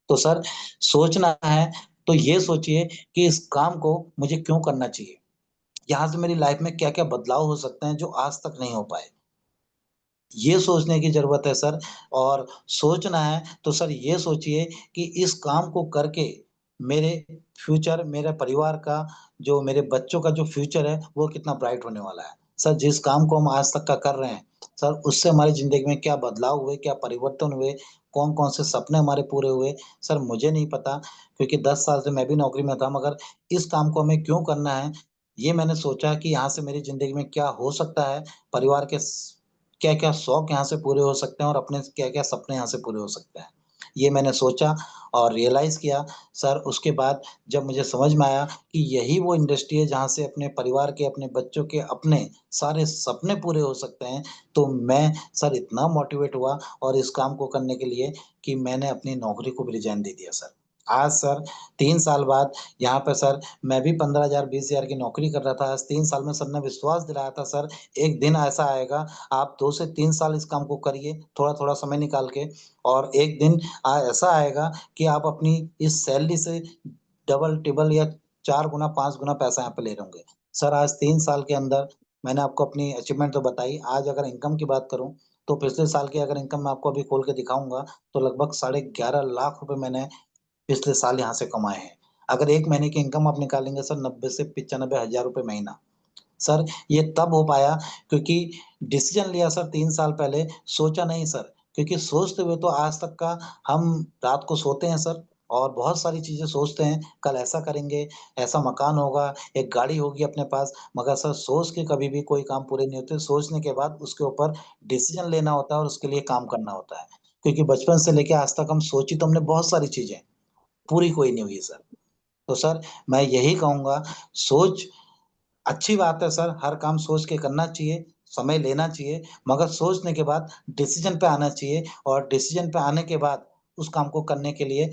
तो सर सोचना है तो ये सोचिए कि इस काम को मुझे क्यों करना चाहिए? यहाँ से मेरी लाइफ़ में क्या-क्या बदलाव हो सकते हैं जो आज तक नहीं हो पाए? ये सोचने की ज़रूरत है सर और सोचना है तो सर ये सोचिए कि इस काम को करके मेरे फ्यूचर, मेरे परिवार का, जो मेरे बच्चों का जो फ्यूचर है, वो कितना ब्राइट होने वाला है। सर जिस काम को हम आज तक का कर रहे हैं, सर उससे हमारी ज़िंदगी में क्या बदलाव हुए, क्या परिवर्तन हुए, कौन-कौन से सपने हमारे पूरे हुए, सर मुझे नहीं पता क्योंकि 10 साल से मैं भी नौकरी में था मगर इस काम को हमें क्यों करना है, ये मैंने सोचा कि यहाँ से मेरी ज़िंदगी में क्या हो सकता है, परिवार के स क्या-क्या शौक यहाँ से पूरे हो सकते हैं और अपने क्या-क्या सपने यहाँ से पूरे हो सकते हैं। ये मैंने सोचा और रियलाइज़ किया सर उसके बाद जब मुझे समझ में आया कि यही वो इंडस्ट्री है जहाँ से अपने परिवार के, अपने बच्चों के, अपने सारे सपने पूरे हो सकते हैं, तो मैं सर इतना मोटिवेट हुआ और इस काम को करने के लिए कि मैंने अपनी नौकरी को भी रिज़ाइन दे दिया सर। आज सर 3 साल बाद यहाँ पे सर मैं भी 15,000 20,000 की नौकरी कर रहा था। आज 3 साल में सर ने विश्वास दिलाया था सर एक दिन ऐसा आएगा आप 2 से 3 साल इस काम को करिए, थोड़ा-थोड़ा समय निकाल के और एक दिन ऐसा आएगा कि आप अपनी इस सैलरी से डबल-टिबल या 4 गुना, 5 गुना पैसा यहाँ पे ले रहे होंगे। सर आज 3 साल के अंदर मैंने आपको अपनी अचीवमेंट तो बताई, आज अगर इनकम की बात करूँ, तो पिछले साल की अगर इनकम मैं आपको अभी खोल के दिखाऊँगा, तो लगभग साढ़े 11 लाख रुपए मैंने पिछले साल यहाँ से कमाए हैं। अगर 1 महीने की इनकम आप निकालेंगे सर 90 से 95 हज़ार रुपए महीना। सर ये तब हो पाया क्योंकि डिसीज़न लिया सर 3 साल पहले, सोचा नहीं सर, क्योंकि सोचते हुए तो आज तक का हम रात को सोते हैं सर और बहुत सारी चीज़ें सोचते हैं, कल ऐसा करेंगे, ऐसा मकान होगा, एक गाड़ी होगी अपने पास, मगर सर सोच के कभी भी कोई काम पूरे नहीं होते, सोचने के बाद उसके ऊपर डिसीज़न लेना होता है और उसके लिए काम करना होता है। क्योंकि बचपन से लेके आज तक हम सोची तो हमने बहुत सारी चीज़ें, पूरी कोई नहीं हुई सर। तो सर मैं यही कहूँगा सोच अच्छी बात है सर, हर काम सोच के करना चाहिए, समय लेना चाहिए, मगर सोचने के बाद डिसीज़न पे आना चाहिए और डिसीज़न पे आने के बाद उस काम को करने के लिए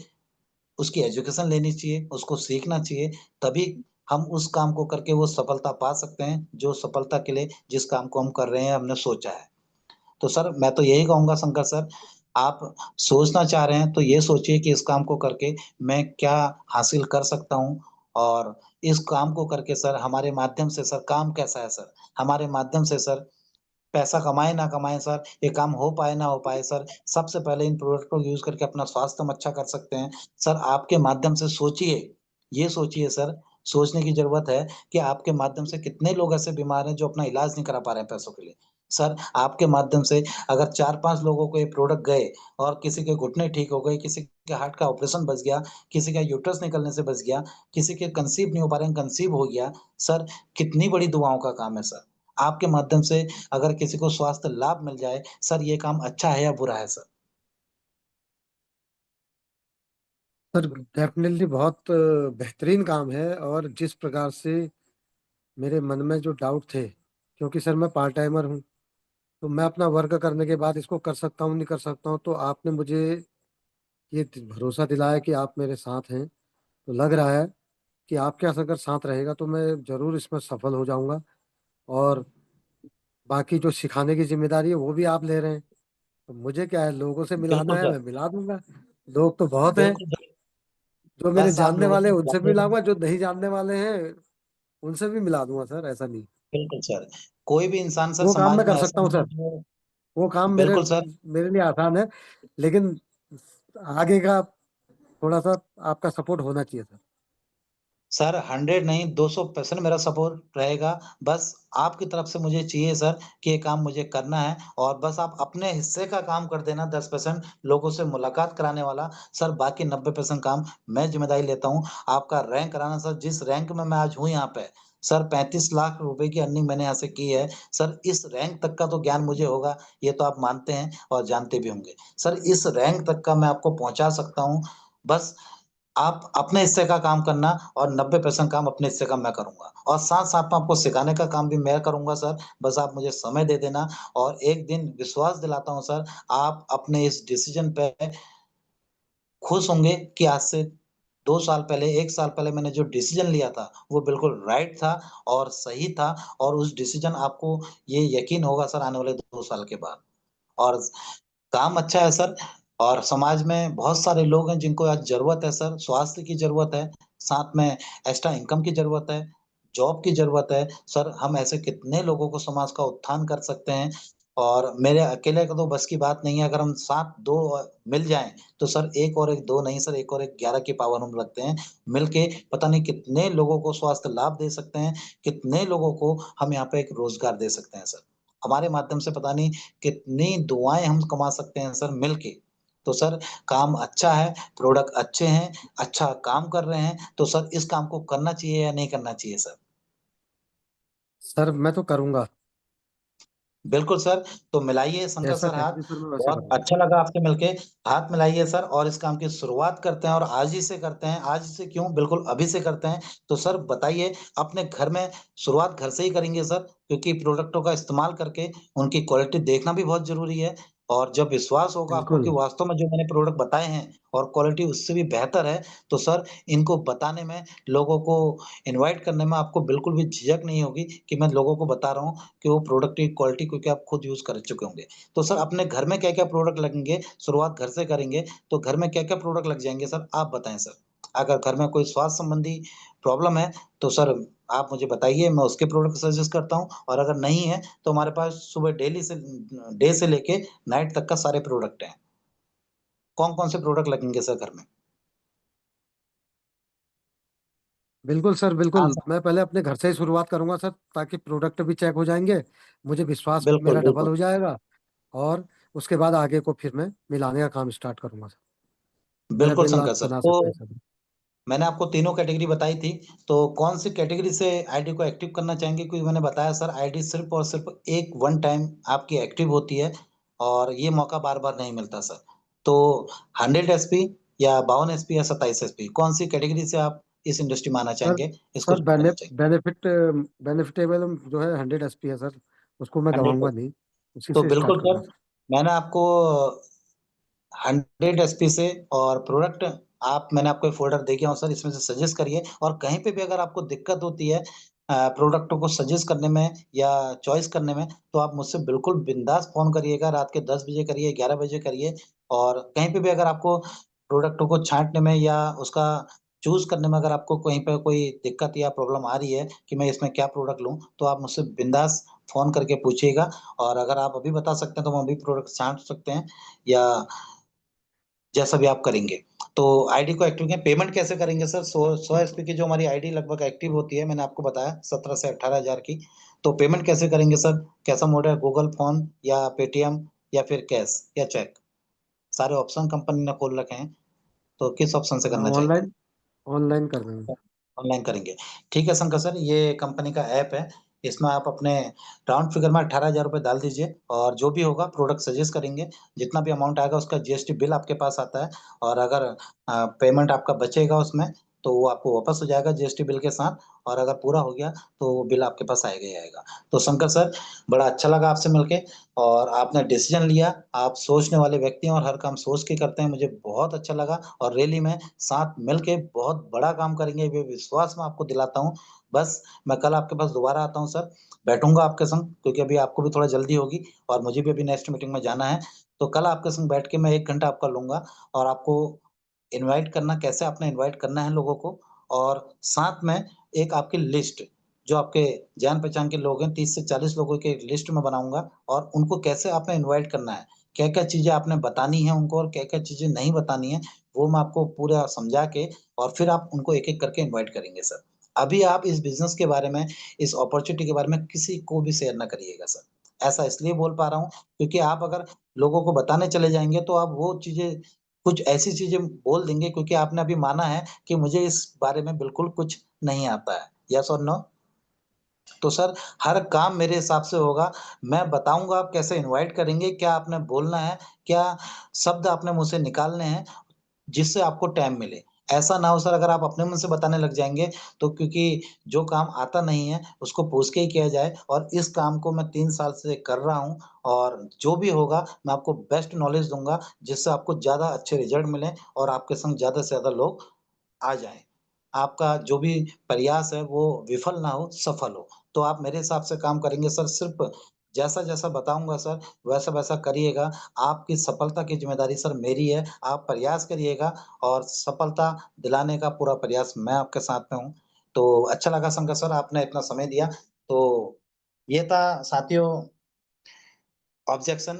उसकी एजुकेशन लेनी चाहिए, उसको सीखना चाहिए, तभी हम उस काम को करके वो सफलता पा सकते हैं, जो सफलता के लिए जिस काम को हम कर रहे हैं, हमने सोचा है। तो सर मैं तो यही कहूँगा शंकर सर, आप सोचना चाह रहे हैं तो ये सोचिए कि इस काम को करके मैं क्या हासिल कर सकता हूँ और इस काम को करके सर हमारे माध्यम से सर काम कैसा है सर? हमारे माध्यम से सर पैसा कमाएँ ना कमाएँ सर, ये काम हो पाए ना हो पाए सर, सबसे पहले इन प्रोडक्ट को यूज़ करके अपना स्वास्थ्य हम अच्छा कर सकते हैं। सर आपके माध्यम से सोचिए, ये सोचिए सर, सोचने की ज़रूरत है कि आपके माध्यम से कितने लोग ऐसे बीमार हैं जो अपना इलाज नहीं करा पा रहे हैं पैसों के लिए। सर आपके माध्यम से अगर 4-5 लोगों को ये प्रोडक्ट गए और किसी के घुटने ठीक हो गए, किसी के हार्ट का ऑपरेशन बच गया, किसी का यूट्रस निकलने से बच गया, किसी के कंसीव नहीं हो पा रहे हैं, कंसीव हो गया। सर कितनी बड़ी दुआओं का काम है सर। आपके माध्यम से अगर किसी को स्वास्थ्य लाभ मिल जाए, सर ये काम अच्छा है या बुरा है सर? सर डेफ़िनेटली बहुत बेहतरीन काम है और जिस प्रकार से मेरे मन में जो डाउट थे, क्योंकि सर मैं पार्ट टाइमर हूँ, तो मैं अपना वर्क करने के बाद इसको कर सकता हूँ, नहीं कर सकता हूँ, तो आपने मुझे ये भरोसा दिलाया कि आप मेरे साथ हैं। तो लग रहा है कि आपके साथ अगर साथ रहेगा तो मैं ज़रूर इसमें सफल हो जाऊँगा और बाकी जो सिखाने की ज़िम्मेदारी है वो भी आप ले रहे हैं। तो मुझे क्या है, लोगों से मिलाना बिल्कुल है, सर, मैं मिला दूँगा। लोग तो बहुत हैं, बिल्कुल सर। जो मेरे बस आप जानने लोगों वाले को हैं उनसे भी बताइए मिलाऊँगा, जो नहीं जानने वाले हैं उनसे भी मिला दूँगा सर, ऐसा नहीं। बिल्कुल सर। कोई भी इंसान सर वो काम समाज मैं में कर सकता ऐसा हूँ नहीं है सर, जो वो काम मेरे बिल्कुल सर। मेरे लिए आसान है, लेकिन आगे का थोड़ा-सा आपका सपोर्ट होना चाहिए सर। सर 100 नहीं 200% मेरा सपोर्ट रहेगा। बस आपकी तरफ से मुझे चाहिए सर कि ये काम मुझे करना है और बस आप अपने हिस्से का काम कर देना 10% लोगों से मुलाकात कराने वाला। सर बाकी 90% काम मैं ज़िम्मेदारी लेता हूँ। आपका रैंक कराना सर जिस रैंक में मैं आज हूँ यहाँ पे, सर 35 लाख रुपए की अर्निंग मैंने यहाँ से की है। सर इस रैंक तक का तो ज्ञान मुझे होगा, ये तो आप मानते हैं और जानते भी होंगे। सर इस रैंक तक का मैं आपको पहुँचा सकता हूँ। बस आप अपने हिस्से का काम करना और 90% काम अपने हिस्से का मैं करूँगा और साथ-साथ में आपको सिखाने का काम भी मैं करूँगा सर, बस आप मुझे समय दे देना और एक दिन विश्वास दिलाता हूँ सर, आप अपने इस डिसीज़न पे खुश होंगे कि आज से 2 साल पहले, 1 साल पहले मैंने जो डिसीज़न लिया था, वो बिल्कुल राइट था और सही था और उस डिसीज़न आपको ये यकीन होगा सर आने वाले 2 साल के बाद और काम अच्छा है सर और समाज में बहुत सारे लोग हैं जिनको आज ज़रूरत है सर, स्वास्थ्य की ज़रूरत है, साथ में एक्स्ट्रा इनकम की ज़रूरत है, जॉब की ज़रूरत है। सर हम ऐसे कितने लोगों को समाज का उत्थान कर सकते हैं और मेरे अकेले का तो बस की बात नहीं है, अगर हम साथ 2 मिल जाएँ, तो सर 1 और 1 2 नहीं सर 1 और 1 11 की पावर हम रखते हैं। मिलके पता नहीं कितने लोगों को स्वास्थ्य लाभ दे सकते हैं, कितने लोगों को हम यहाँ पे एक रोज़गार दे सकते हैं सर। हमारे माध्यम से पता नहीं कितनी दुआएँ हम कमा सकते हैं सर मिल के। तो सर काम अच्छा है, प्रोडक्ट अच्छे हैं, अच्छा काम कर रहे हैं, तो सर इस काम को करना चाहिए या नहीं करना चाहिए सर? सर मैं तो करूँगा, बिल्कुल सर, तो मिलाइए शंकर जैसा सर हाथ, कहेंगे सर मैं वैसा बहुत करूँगा। अच्छा लगा आपसे मिलके। हाथ मिलाइए सर और इस काम की शुरुआत करते हैं और आज ही से करते हैं। आज से क्यों, बिल्कुल अभी से करते हैं। तो सर बताइए अपने घर में शुरुआत घर से ही करेंगे सर क्योंकि प्रोडक्टों का इस्तेमाल करके उनकी क्वालिटी देखना भी बहुत ज़रूरी है और जब विश्वास होगा आपको कि बिल्कुल, वास्तव में जो मैंने प्रोडक्ट बताए हैं और क्वालिटी उससे भी बेहतर है, तो सर इनको बताने में, लोगों को इनवाइट करने में आपको बिल्कुल भी झिझक नहीं होगी कि मैं लोगों को बता रहा हूँ कि वो प्रोडक्ट की क्वालिटी क्योंकि आप खुद यूज़ कर चुके होंगे। तो सर अपने घर में क्या-क्या प्रोडक्ट लगेंगे? शुरुआत घर से करेंगे, तो घर में क्या-क्या प्रोडक्ट लग जाएँगे सर? आप बताएँ सर। अगर घर में कोई स्वास्थ्य संबंधी प्रॉब्लम है, तो सर आप मुझे बताइए, मैं उसके प्रोडक्ट सजेस्ट करता हूँ और अगर नहीं है, तो हमारे पास सुबह डे से लेके नाइट तक का सारे प्रोडक्ट हैं। कौन-कौन से प्रोडक्ट लगेंगे सर घर में? बिल्कुल सर, हाँ बिल्कुल। सर। मैं पहले अपने घर से ही शुरुआत करूंगा सर, ताकि प्रोडक्ट भी चेक हो जाएंगे, मुझे विश्वास बिल्कुल मेरा डबल बिल्कुल। हो जाएगा। और उसके बाद आगे को फिर मैं मिलाने का काम स्टार्ट करूंगा सर। मेरा बिल्कुल बिल शंकर आप सर, बना तो सकते हैं सर। मैंने आपको तीनों कैटेगरी बताई थी, तो कौन सी कैटेगरी से आईडी को एक्टिव करना चाहेंगे? क्योंकि मैंने बताया सर, आईडी सिर्फ और सिर्फ एक वन टाइम आपकी एक्टिव होती है, और ये मौका बार बार नहीं मिलता सर। तो 100 एसपी या 52 एसपी या 27 एसपी, कौन सी कैटेगरी से आप इस इंडस्ट्री में आना सर चाहेंगे, इसको सर ज्वाइन करना चाहेंगे? बेनिफिटेबल जो है 100 SP है सर, उसको मैं 100। गवाऊंगा नहीं, उसी तो से स्टार्ट बिल्कुल करूंगा सर, सर। मैंने आपको 100 एसपी से और प्रोडक्ट, आप मैंने आपको एक फ़ोल्डर दे गया हूँ सर, इसमें से सजेस्ट करिए, और कहीं पे भी अगर आपको दिक्कत होती है प्रोडक्टों को सजेस्ट करने में या चॉइस करने में, तो आप मुझसे बिल्कुल बिंदास फ़ोन करिएगा, रात के 10 बजे करिए, 11 बजे करिए, और कहीं पे भी अगर आपको प्रोडक्टों को छाँटने में या उसका चूज़ करने में अगर आपको कहीं पे कोई दिक्कत या प्रॉब्लम आ रही है कि मैं इसमें क्या प्रोडक्ट लूँ, तो आप मुझसे बिंदास फ़ोन करके पूछिएगा, और अगर आप अभी बता सकते हैं, तो हम अभी प्रोडक्ट छाँट सकते हैं, या जैसा भी आप करेंगे। तो आईडी को एक्टिव करें, पेमेंट कैसे करेंगे सर? 100 एसपी की जो हमारी आईडी लगभग एक्टिव होती है, मैंने आपको बताया 17 से 18,000 की। तो पेमेंट कैसे करेंगे सर? कैसा मोड है, गूगल फ़ोन या पेटीएम या फिर कैश या चेक? सारे ऑप्शन कंपनी ने खोल रखे हैं, तो किस ऑप्शन से करना चाहेंगे? ऑनलाइन, ऑनलाइन कर देंगे। ऑनलाइन करेंगे। ठीक है शंकर सर, ये कंपनी का ऐप है, इसमें आप अपने राउंड फिगर में 18,000 रुपए डाल दीजिए, और जो भी होगा प्रोडक्ट सजेस्ट करेंगे, जितना भी अमाउंट आएगा उसका जीएसटी बिल आपके पास आता है, और अगर पेमेंट आपका बचेगा उसमें, तो वो आपको वापस हो जाएगा जीएसटी बिल के साथ, और अगर पूरा हो गया, तो वो बिल आपके पास आएगा ही आएगा। तो शंकर सर, बड़ा अच्छा लगा आपसे मिलके, और आपने डिसीज़न लिया, आप सोचने वाले व्यक्ति हैं और हर काम सोच के करते हैं, मुझे बहुत अच्छा लगा, और रैली में साथ मिल के बहुत बड़ा काम करेंगे, ये विश्वास मैं आपको दिलाता हूँ। बस मैं कल आपके पास दोबारा आता हूँ सर, बैठूँगा आपके संग, क्योंकि अभी आपको भी थोड़ा जल्दी होगी और मुझे भी अभी नेक्स्ट मीटिंग में जाना है। तो कल आपके संग बैठ के मैं 1 घंटा आपका लूँगा, और आपको इनवाइट करना, कैसे आपने इनवाइट करना है लोगों को, और साथ में एक आपकी लिस्ट, जो आपके जान-पहचान के लोग हैं, 30 से 40 लोगों की एक लिस्ट मैं बनाऊँगा, और उनको कैसे आपने इनवाइट करना है, क्या-क्या चीज़ें आपने बतानी है उनको और क्या-क्या चीज़ें नहीं बतानी है, वो मैं आपको पूरा समझा के, और फिर आप उनको एक-एक करके इनवाइट करेंगे सर। अभी आप इस बिज़नेस के बारे में, इस अपॉर्च्युनिटी के बारे में किसी को भी शेयर ना करिएगा सर। ऐसा इसलिए बोल पा रहा हूँ, क्योंकि आप अगर लोगों को बताने चले जाएँगे, तो आप वो चीज़ें, कुछ ऐसी चीज़ें बोल देंगे, क्योंकि आपने अभी माना है कि मुझे इस बारे में बिल्कुल कुछ नहीं आता है। येस और नो? तो सर, हर काम मेरे हिसाब से होगा। मैं बताऊँगा आप कैसे इनवाइट करेंगे, क्या आपने बोलना है, क्या शब्द आपने मुँह से निकालने हैं, जिससे आपको टाइम मिले। ऐसा ना हो सर, अगर आप अपने मुँह से बताने लग जाएँगे, तो क्योंकि जो काम आता नहीं है, उसको पूछ के ही किया जाए, और इस काम को मैं 3 साल से कर रहा हूँ, और जो भी होगा, मैं आपको बेस्ट नॉलेज दूँगा, जिससे आपको ज़्यादा अच्छे रिज़ल्ट मिलें और आपके संग ज़्यादा से ज़्यादा लोग आ जाएँ। आपका जो भी प्रयास है वो विफल ना हो, सफल हो। तो आप मेरे हिसाब से काम करेंगे सर, सिर्फ़ जैसा-जैसा बताऊँगा सर, वैसा-वैसा करिएगा। आपकी सफलता की ज़िम्मेदारी सर मेरी है। आप प्रयास करिएगा, और सफलता दिलाने का पूरा प्रयास मैं आपके साथ में हूँ। तो अच्छा लगा शंकर सर, आपने इतना समय दिया। तो ये था साथियों, ऑब्जेक्शन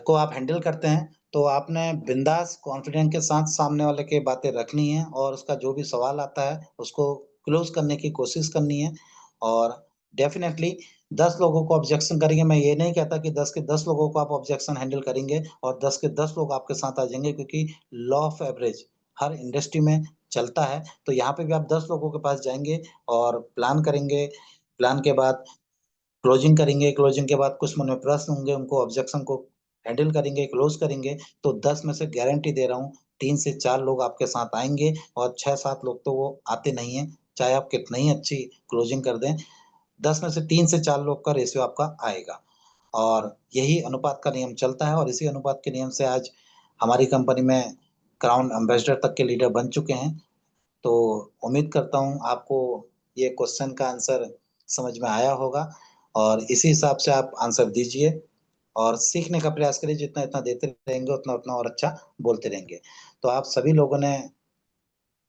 को आप हैंडल करते हैं, तो आपने बिंदास कॉन्फिडेंट के साथ सामने वाले की बातें रखनी है, और उसका जो भी सवाल आता है, उसको क्लोज़ करने की कोशिश करनी है, और डेफ़िनेटली 10 लोगों को ऑब्जेक्शन करेंगे, मैं ये नहीं कहता कि 10 के 10 लोगों को आप ऑब्जेक्शन हैंडल करेंगे और 10 के 10 लोग आपके साथ आ जाएँगे, क्योंकि law of average her industry में चलता है। तो यहाँ पे भी आप 10 लोगों के पास जाएँगे और प्लान करेंगे, प्लान के बाद क्लोजिंग करेंगे, क्लोजिंग के बाद कुछ मन में प्रश्न होंगे, उनको ऑब्जेक्शन को हैंडल करेंगे, क्लोज़ करेंगे, तो 10 में से गारंटी दे रहा हूँ, 3 से 4 लोग आपके साथ आएँगे, और 6-7 लोग तो वो आते नहीं हैं, चाहे आप कितना ही अच्छी क्लोजिंग कर दें, 10 में से 3 से 4 लोग का रेशियो आपका आएगा। और यही अनुपात का नियम चलता है, और इसी अनुपात के नियम से आज हमारी कंपनी में क्राउन एम्बेसडर तक के लीडर बन चुके हैं। तो उम्मीद करता हूँ आपको ये क्वेश्चन का आंसर समझ में आया होगा, और इसी हिसाब से आप आंसर दीजिए, और सीखने का प्रयास करिए, जितना-इतना देते रहेंगे, उतना-उतना और अच्छा बोलते रहेंगे। तो आप सभी लोगों ने